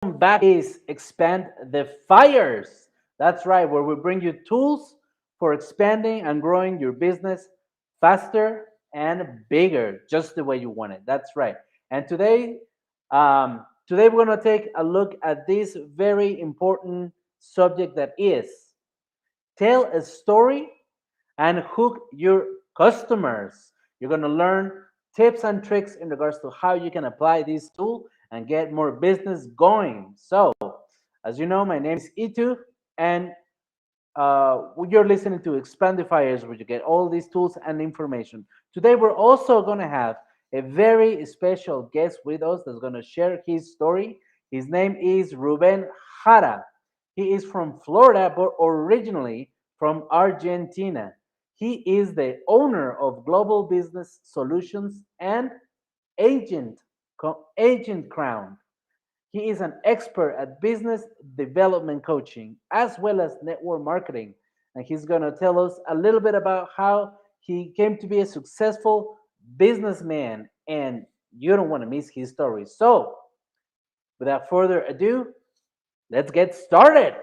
back is Expandifiers. That's right, where we bring you tools for expanding and growing your business faster and bigger, just the way you want it. That's right. And today we're going to take a look at this very important subject that is tell a story and hook your customers. You're going to learn tips and tricks in regards to how you can apply this tool and get more business going. So, as you know, my name is Itu, and you're listening to Expandifiers, where you get all these tools and information. Today, we're also going to have a very special guest with us that's going to share his story. His name is Ruben Jara. He is from Florida, but originally from Argentina. He is the owner of Global Business Solutions and Agent, Agent Crown. He is an expert at business development coaching as well as network marketing. And he's going to tell us a little bit about how he came to be a successful businessman. And you don't want to miss his story. So, without further ado, let's get started.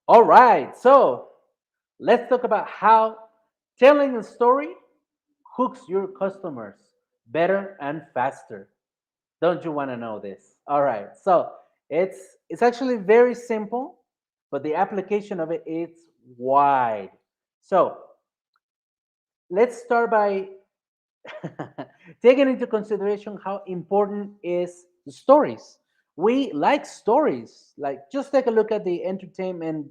All right. So, let's talk about how telling a story hooks your customers better and faster. Don't you want to know this? All right. So it's actually very simple, but the application of it is wide. So let's start by taking into consideration how important is the stories. We like stories. Like just take a look at the entertainment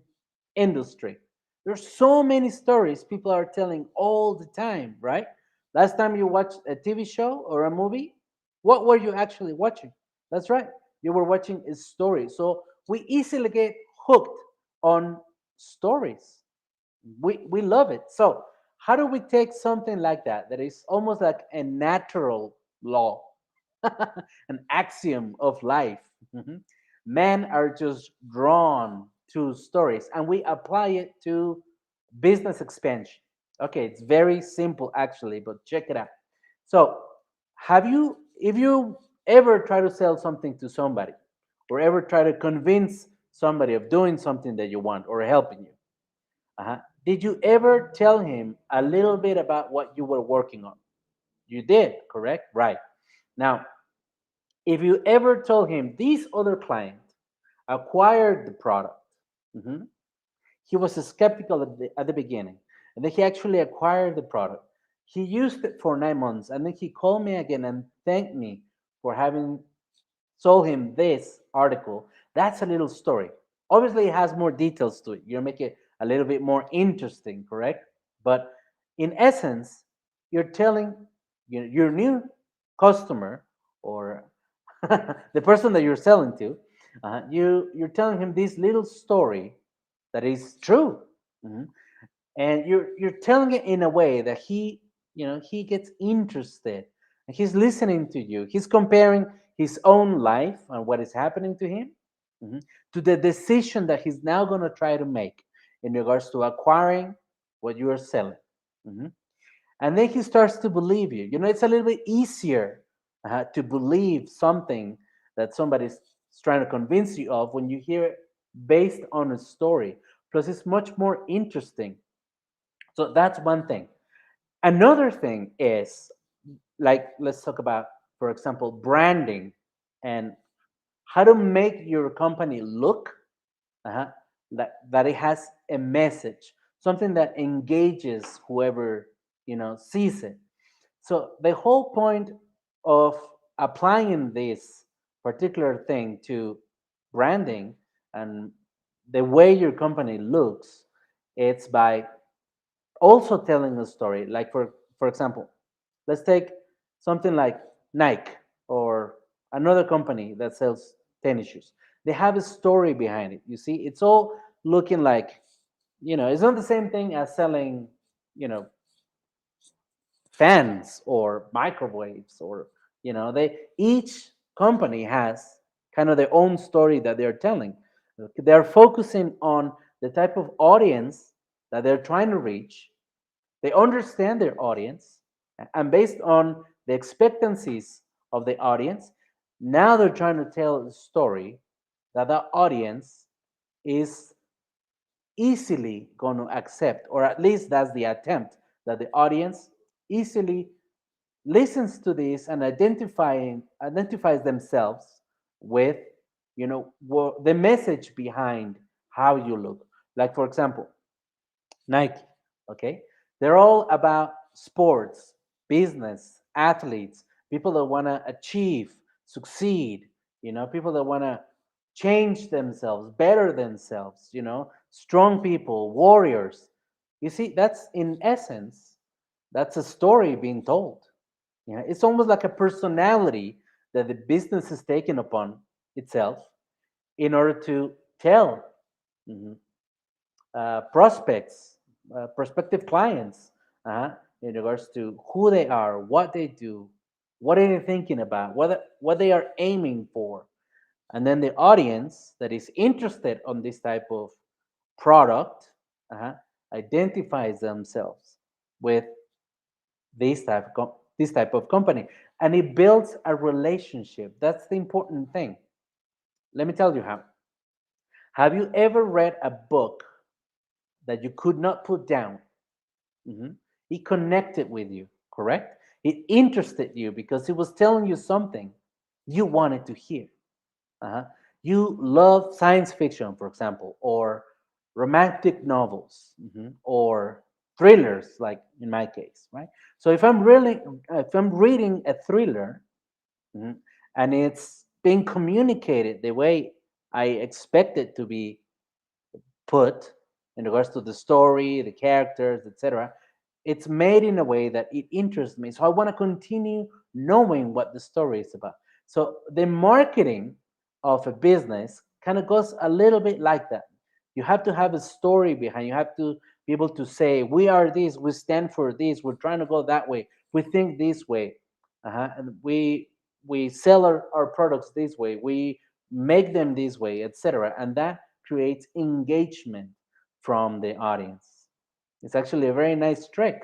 industry. There's so many stories people are telling all the time, right? Last time you watched a TV show or a movie, what were you actually watching? That's right. You were watching a story. So we easily get hooked on stories. We love it. So how do we take something like that that is almost like a natural law, an axiom of life? Mhm. Men are just drawn to stories, and we apply it to business expansion. Okay, it's very simple actually, but check it out. So, if you ever try to sell something to somebody, or ever try to convince somebody of doing something that you want or helping you, did you ever tell him a little bit about what you were working on? You did, correct? Right. Now, if you ever told him this other client acquired the product, mhm, he was skeptical at the beginning, and then he actually acquired the product. He used it for 9 months, and then he called me again and thanked me for having sold him this article. That's a little story. Obviously, it has more details to it. You make it a little bit more interesting, correct? But in essence, you're telling your new customer or the person that you're selling to, you're telling him this little story that is true. Mhm. And you're telling it in a way that he gets interested, and he's listening to you. He's comparing his own life and what is happening to him, mhm, to the decision that he's now going to try to make in regards to acquiring what you are selling. Mhm. And then he starts to believe you. It's a little bit easier to believe something that somebody's trying to convince you of when you hear it based on a story. Plus, it's much more interesting. So that's one thing. Another thing is, like, let's talk about, for example, branding and how to make your company look, uh that it has a message, something that engages whoever sees it. So the whole point of applying this particular thing to branding and the way your company looks, it's by also telling a story. Like for example, let's take something like Nike or another company that sells tennis shoes. They have a story behind it. You see, it's all looking like, it's not the same thing as selling, you know fans or microwaves or They each company has kind of their own story that they're telling. They're focusing on the type of audience that they're trying to reach. They understand their audience, and based on the expectancies of the audience, now they're trying to tell a story that the audience is easily going to accept, or at least that's the attempt, that the audience easily listens to this and identifies themselves with the message behind how you look. Like, for example, Nike. Okay, they're all about sports, business, athletes, people that want to achieve, succeed, people that want to change themselves, better themselves, strong people, warriors. You see, that's in essence, that's a story being told. It's almost like a personality that the business is taking upon itself in order to tell mhm, prospects, prospective clients, in regards to who they are, what they do, what are they thinking about, what they are aiming for, and then the audience that is interested on this type of product uh, identifies themselves with this type of company, and it builds a relationship. That's the important thing. Let me tell you how. Have you ever read a book that you could not put down? Mhm. It connected with you, correct? It interested you because it was telling you something you wanted to hear. Uh-huh. You love science fiction, for example, or romantic novels, or thrillers, like in my case, right? So if I'm reading a thriller, mhm, and it's being communicated the way I expect it to be put in regards to the story, the characters, etc. It's made in a way that it interests me. So I want to continue knowing what the story is about. So the marketing of a business kind of goes a little bit like that. You have to have a story behind. You have to be able to say, "We are this. We stand for this. We're trying to go that way. We think this way, and we sell our products this way. We make them this way, etc." And that creates engagement from the audience. It's actually a very nice trick.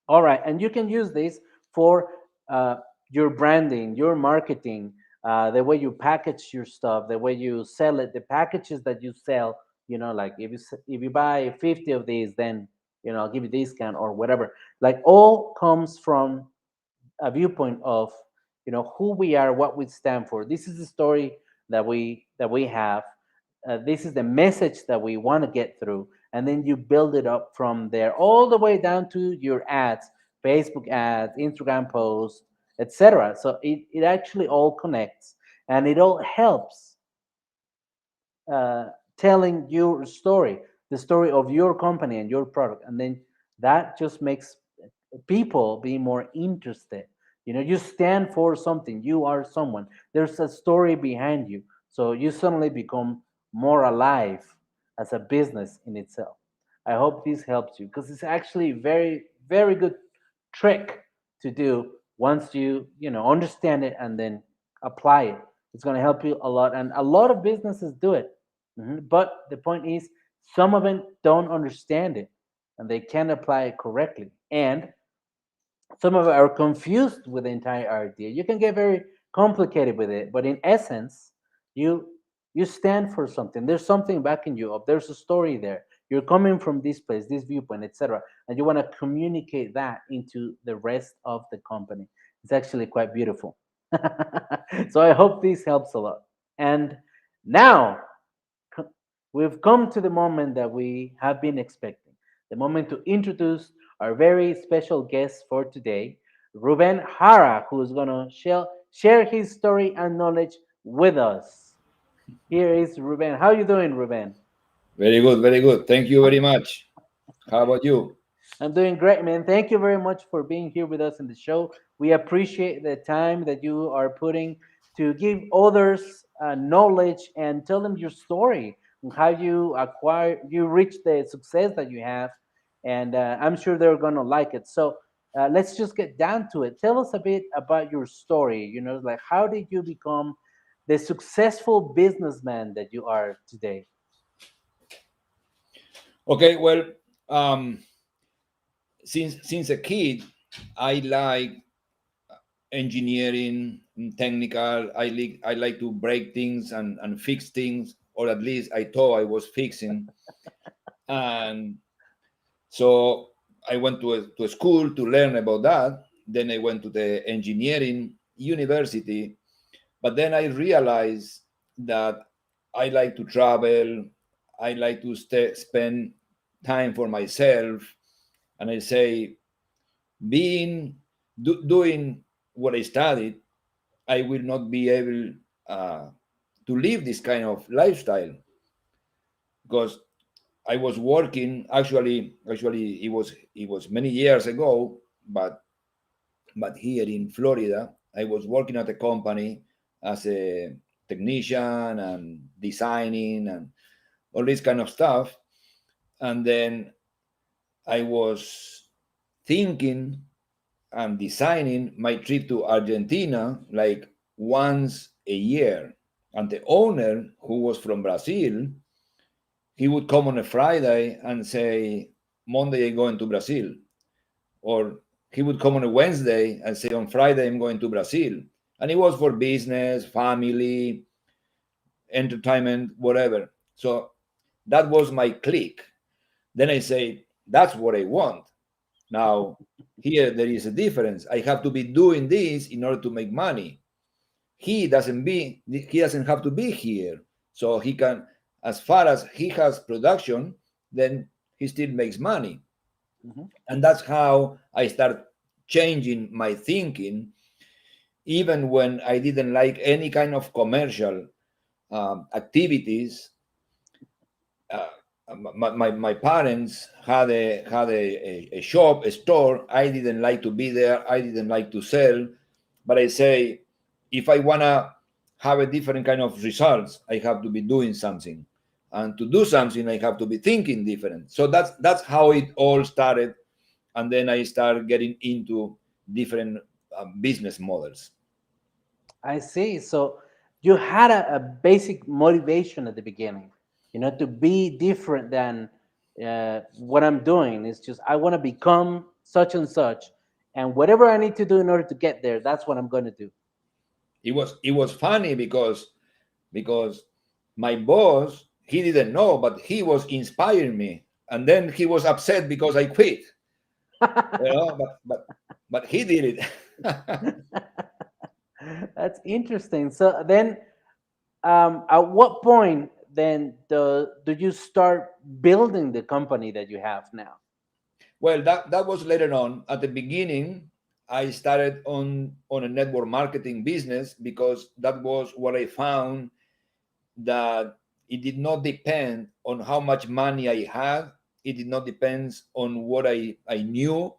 All right, and you can use this for uh, your branding, your marketing, the way you package your stuff, the way you sell it, the packages that you sell. Like if you buy 50 of these, then I'll give you a discount or whatever. Like, all comes from a viewpoint of who we are, what we stand for. This is the story that we have. This is the message that we want to get through, and then you build it up from there, all the way down to your ads, Facebook ads, Instagram posts, etc. So it actually all connects, and it all helps uh, telling your story, the story of your company and your product, and then that just makes people be more interested. You stand for something. You are someone. There's a story behind you, so you suddenly become more alive as a business in itself. I hope this helps you, because it's actually very, very good trick to do once you understand it and then apply it. It's going to help you a lot, and a lot of businesses do it. But the point is, some of them don't understand it, and they can't apply it correctly, and some of them are confused with the entire idea. You can get very complicated with it, but in essence, you you stand for something. There's something backing you up. There's a story there. You're coming from this place, this viewpoint, etc., and you want to communicate that into the rest of the company. It's actually quite beautiful. So I hope this helps a lot. And now we've come to the moment that we have been expecting, the moment to introduce our very special guest for today, Ruben Jara, who's going to share his story and knowledge with us. Here is Ruben. How you doing, Ruben? Very good, very good. Thank you very much. How about you? I'm doing great, man. Thank you very much for being here with us in the show. We appreciate the time that you are putting to give others knowledge and tell them your story and how you reach the success that you have. And I'm sure they're going to like it. So, let's just get down to it. Tell us a bit about your story. Like how did you become the successful businessman that you are today? Okay, well, um, since a kid, I like engineering, technical. I like to break things and fix things, or at least I thought I was fixing. And so I went to a school to learn about that. Then I went to the engineering university. But then I realized that I like to travel. I like to spend time for myself. And I say, doing what I studied, I will not be able uh, to live this kind of lifestyle because I was working. Actually, it was many years ago, but here in Florida, I was working at a company as a technician and designing and all this kind of stuff. And then I was thinking and designing my trip to Argentina like once a year. And the owner, who was from Brazil, he would come on a Friday and say, Monday I'm going to Brazil. Or he would come on a Wednesday and say, on Friday I'm going to Brazil. And it was for business, family, entertainment, whatever. So that was my click. Then I say, that's what I want. Now, here there is a difference. I have to be doing this in order to make money. He doesn't have to be here. So he can, as far as he has production, then he still makes money. Mhm. And that's how I start changing my thinking, even when I didn't like any kind of commercial activities. uh, my parents had a shop, a store. I didn't like to be there. I didn't like to sell. But I say, if I wanna have a different kind of results, I have to be doing something. And to do something, I have to be thinking different. So that's how it all started. And then I started getting into different business models. I see. So you had a basic motivation at the beginning, to be different than what I'm doing. It's just I want to become such and such, and whatever I need to do in order to get there, that's what I'm going to do. It was funny because my boss, he didn't know, but he was inspiring me, and then he was upset because I quit. But he did it. That's interesting. So then, at what point then do you start building the company that you have now? Well, that was later on. At the beginning, I started on a network marketing business because that was what I found, that it did not depend on how much money I had. It did not depend on what I knew.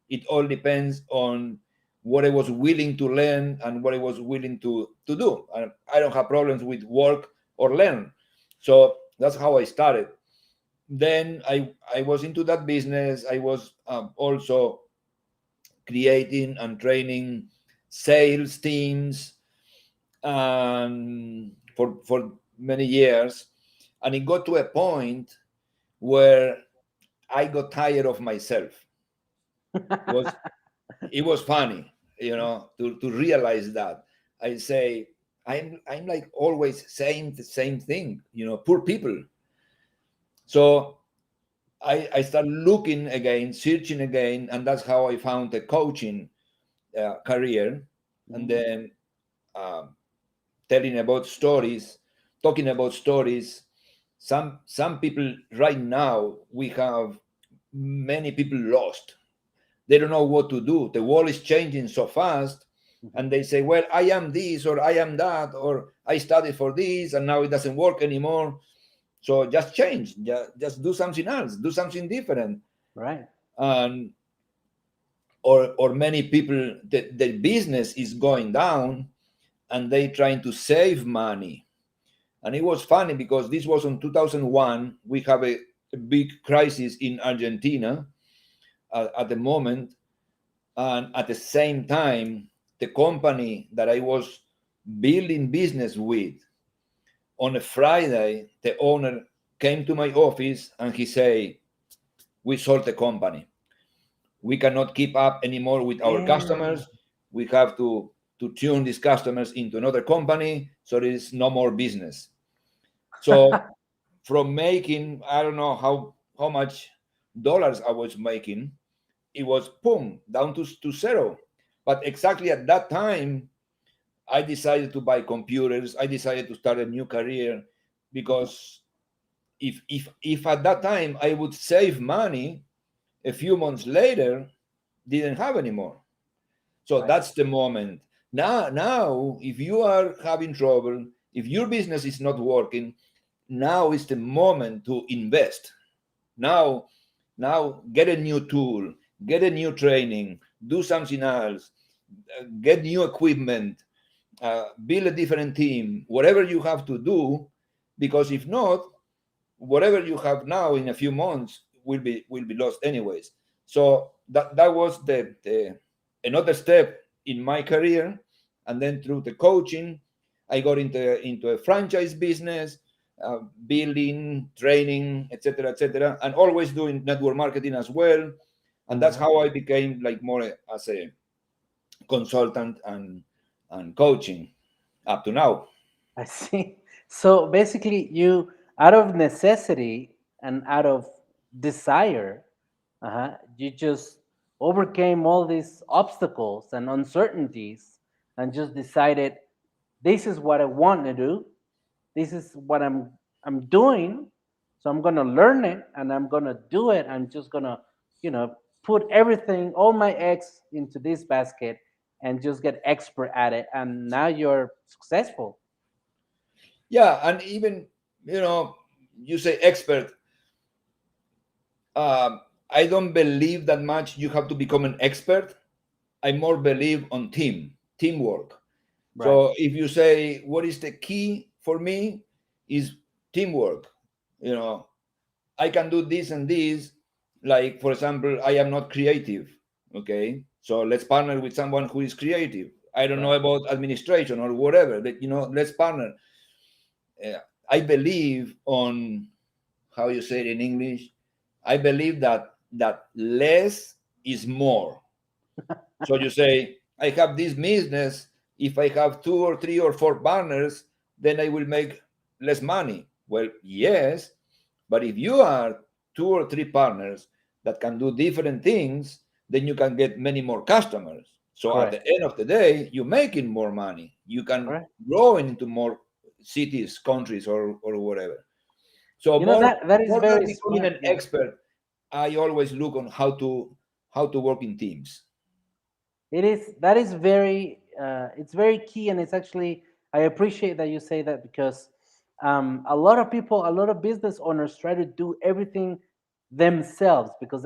It all depends on what I was willing to learn and what I was willing to do. I don't have problems with work or learn. So that's how I started. Then I was into that business. I was also creating and training sales teams for many years, and it got to a point where I got tired of myself. It was it was funny, to realize that. I say, I'm like always saying the same thing, poor people. So I started looking again, searching again, and that's how I found a coaching career. And Mm, then um, telling about stories, talking about stories. Some people right now, we have many people lost. They don't know what to do. The world is changing so fast, mhm. and they say, "Well, I am this or I am that, or I studied for this and now it doesn't work anymore." So just change. Just do something else. Do something different. Right. And or many people, the business is going down and they trying to save money. And it was funny because this was in 2001. We have a big crisis in Argentina at the moment. And at the same time, the company that I was building business with, on a Friday, the owner came to my office and he said, "We sold the company. We cannot keep up anymore with our Damn. customers. We have to tune these customers into another company, so there is no more business." So from making, I don't know how much dollars I was making, it was boom down to zero. But exactly at that time, I decided to buy computers. I decided to start a new career because if at that time I would save money, a few months later, didn't have anymore. So Right. that's the moment. Now, if you are having trouble, if your business is not working, now is the moment to invest. Now, now get a new tool, get a new training, do something else, get new equipment, build a different team, whatever you have to do, because if not, whatever you have now in a few months will be lost anyways. So that was the another step in my career, and then through the coaching, I got into a franchise business, building, training, etc., and always doing network marketing as well. And that's Mhm. how I became like more as a consultant and coaching up to now. I see. So basically, you, out of necessity and out of desire, you just overcame all these obstacles and uncertainties and just decided, this is what I want to do. This is what I'm doing. So I'm gonna learn it and I'm gonna do it. I'm just gonna, you know, put everything, all my eggs into this basket and just get expert at it. And now you're successful. Yeah, and even you say expert. I don't believe that much. You have to become an expert. I more believe on teamwork. Right. So if you say what is the key for me is teamwork. You know, I can do this and this. Like for example, I am not creative. Okay, so let's partner with someone who is creative. I don't know Right. about administration or whatever, but let's partner. Uh, I believe on how you say it in English. I believe that less is more. So you say, I have this business. If I have two or three or four partners, then I will make less money. Well, yes, but if you are two or three partners that can do different things, then you can get many more customers. So at the Correct. end of the day, you're making more money. You can Correct. grow into more cities, countries, or whatever. So You know that is more than very becoming smart. an Yeah. expert, I always look on how to work in teams. It is, that is very it's very key, and it's actually, I appreciate that you say that because a lot of people, a lot of business owners try to do everything themselves because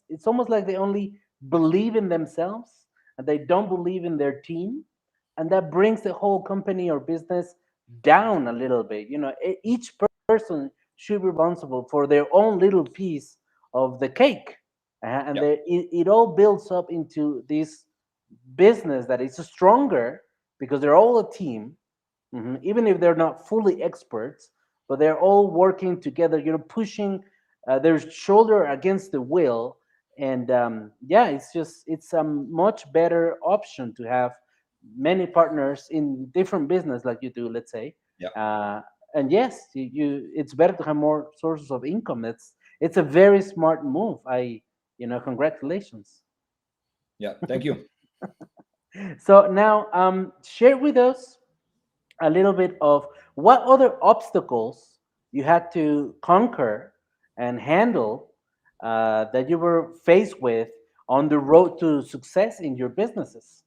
it's almost like they only believe in themselves and they don't believe in their team, and that brings the whole company or business down a little bit. You know, each person should be responsible for their own little piece of the cake, and Yeah, it all builds up into this business that is stronger because they're all a team, even if they're not fully experts, but they're all working together, pushing their shoulder against the wheel. And yeah, it's a much better option to have many partners in different business like you do, let's say. yeah, uh, and yes, it's better to have more sources of income. It's a very smart move. Congratulations. yeah. Thank you. So now, share with us a little bit of what other obstacles you had to conquer and handle, that you were faced with on the road to success in your businesses.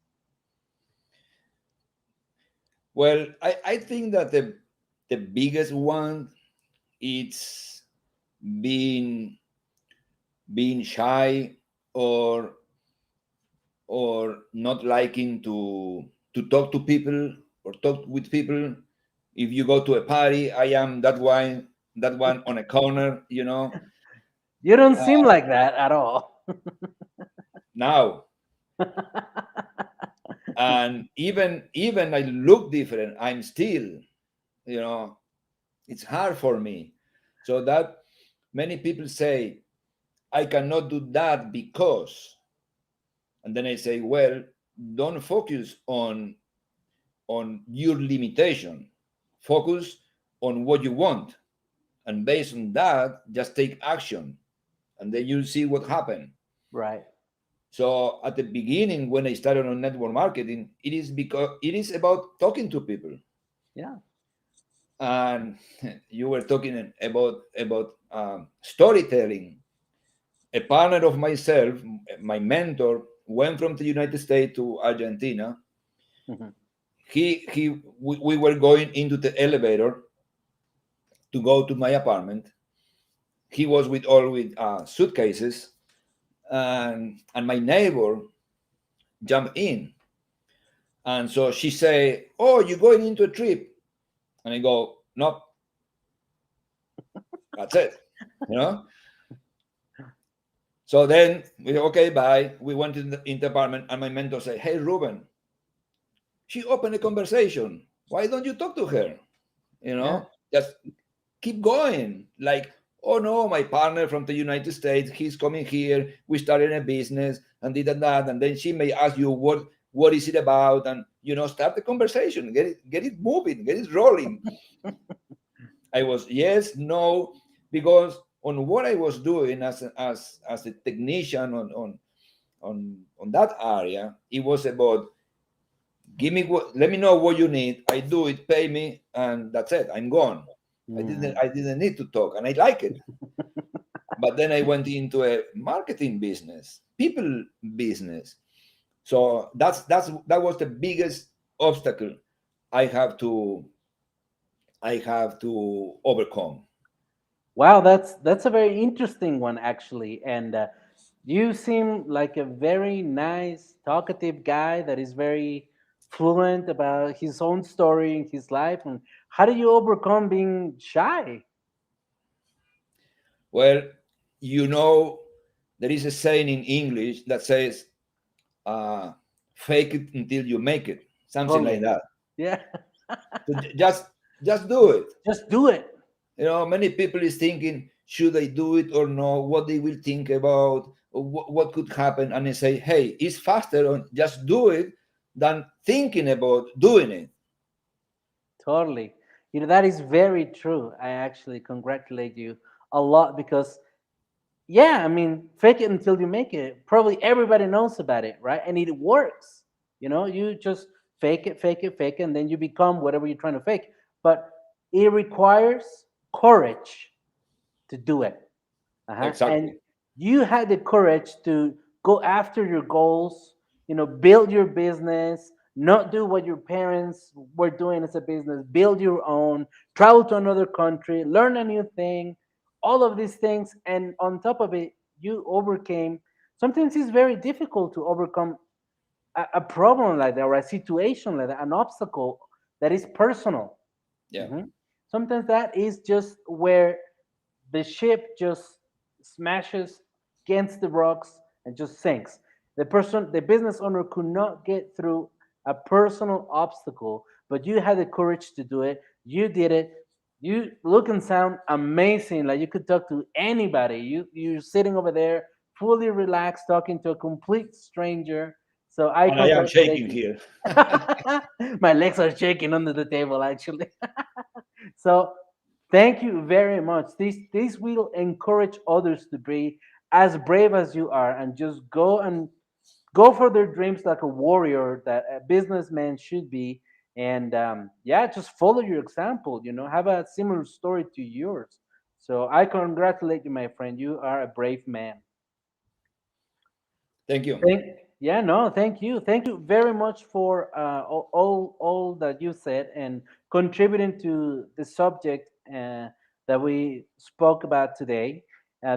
Well, I think that the biggest one is being being shy or or not liking to talk to people or talk with people. If you go to a party, I am that one on a corner. You don't seem Uh, like that at all. now. And even I look different, I'm still, you know, it's hard for me. So that many people say I cannot do that because, and then I say, well, don't focus on your limitation. Focus on what you want, and based on that, just take action, and then you'll see what happens. Right. So at the beginning, when I started on network marketing, it is because it is about talking to people. Yeah. And you were talking about storytelling. A partner of myself, my mentor, went from the United States to Argentina. Mhm. We were going into the elevator to go to my apartment. He was with all with suitcases, and my neighbor jumped in, and so she say, "Oh, you're going into a trip," and I go, "No, that's it," you know. So then we okay, bye. We went in the apartment, and my mentor said, "Hey, Ruben, she opened a conversation. Why don't you talk to her? You Yeah. know, just keep going. Like, oh no, my partner from the United States, he's coming here. We started a business and did and that, and then she may ask you what is it about, and start the conversation, get it moving, get it rolling. I was yes, no, because on what I was doing as a technician on that area, it was about give me what, let me know what you need. I do it, pay me, and that's it. I'm gone. I didn't Mm. I didn't need to talk, and I like it. But then I went into a marketing business, people business. So that was the biggest obstacle I have to I have to overcome. Wow, that's a very interesting one actually, and you seem like a very nice, talkative guy that is very fluent about his own story in his life. And how do you overcome being shy? Well, you know, there is a saying in English that says, uh, "Fake it until you make it," something like Totally. that. Yeah. So just do it. Just do it. Many people is thinking, should I do it or no? What they will think about, or what could happen, and I say, hey, it's faster on just do it than thinking about doing it. Totally. That is very true. I actually congratulate you a lot because, yeah, I mean, fake it until you make it. Probably everybody knows about it, right? And it works. You just fake it, fake it, and then you become whatever you're trying to fake. But it requires courage to do it. And Exactly. you had the courage to go after your goals, build your business, not do what your parents were doing as a business, build your own, travel to another country, learn a new thing, all of these things. And on top of it, you overcame. Sometimes it's very difficult to overcome a problem like that or a situation like that, an obstacle that is personal. Yeah. Mhm. Sometimes that is just where the ship just smashes against the rocks and just sinks. The business owner could not get through a personal obstacle, but you had the courage to do it. You did it. You look and sound amazing. Like you could talk to anybody. You're sitting over there, fully relaxed, talking to a complete stranger. So I And I am congratulate shaking you. here. My legs are shaking under the table, actually. So thank you very much. This will encourage others to be as brave as you are and just go for their dreams like a warrior that a businessman should be. And yeah, just follow your example. Have a similar story to yours. So I congratulate you, my friend. You are a brave man. Thank you. Thank, yeah, no, thank you. Thank you very much for all that you said and contributing to the subject that we spoke about today.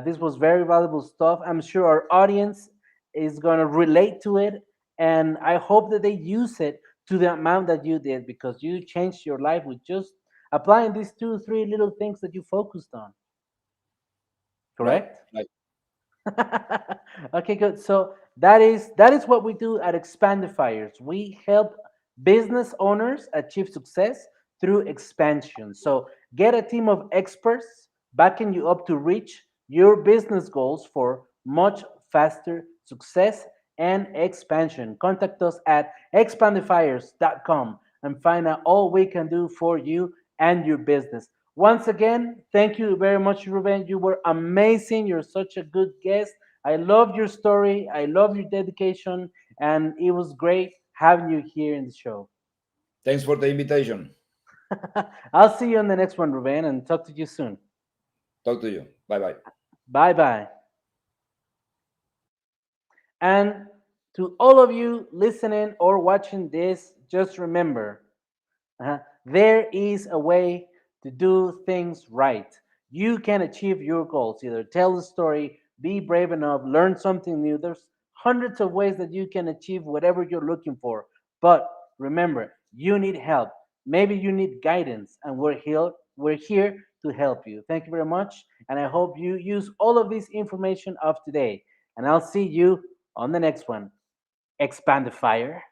This was very valuable stuff. I'm sure our audience is going to relate to it, and I hope that they use it to the amount that you did because you changed your life with just applying these two, three little things that you focused on. Right. Correct? Right. Okay, good. So that is what we do at Expandifiers. We help business owners achieve success through expansion. So get a team of experts backing you up to reach your business goals for much faster success and expansion. Contact us at expandifiers.com and find out all we can do for you and your business. Once again, thank you very much, Ruben. You were amazing. You're such a good guest. I love your story. I love your dedication. And it was great having you here in the show. Thanks for the invitation. I'll see you on the next one, Ruben, and talk to you soon. Talk to you. Bye bye. Bye bye. And to all of you listening or watching this, just remember, there is a way to do things right. You can achieve your goals. Either tell the story, be brave enough, learn something new. There's hundreds of ways that you can achieve whatever you're looking for. But remember, you need help. Maybe you need guidance, and we're here to help you. Thank you very much, and I hope you use all of this information of today. And I'll see you on the next one. Expand the fire.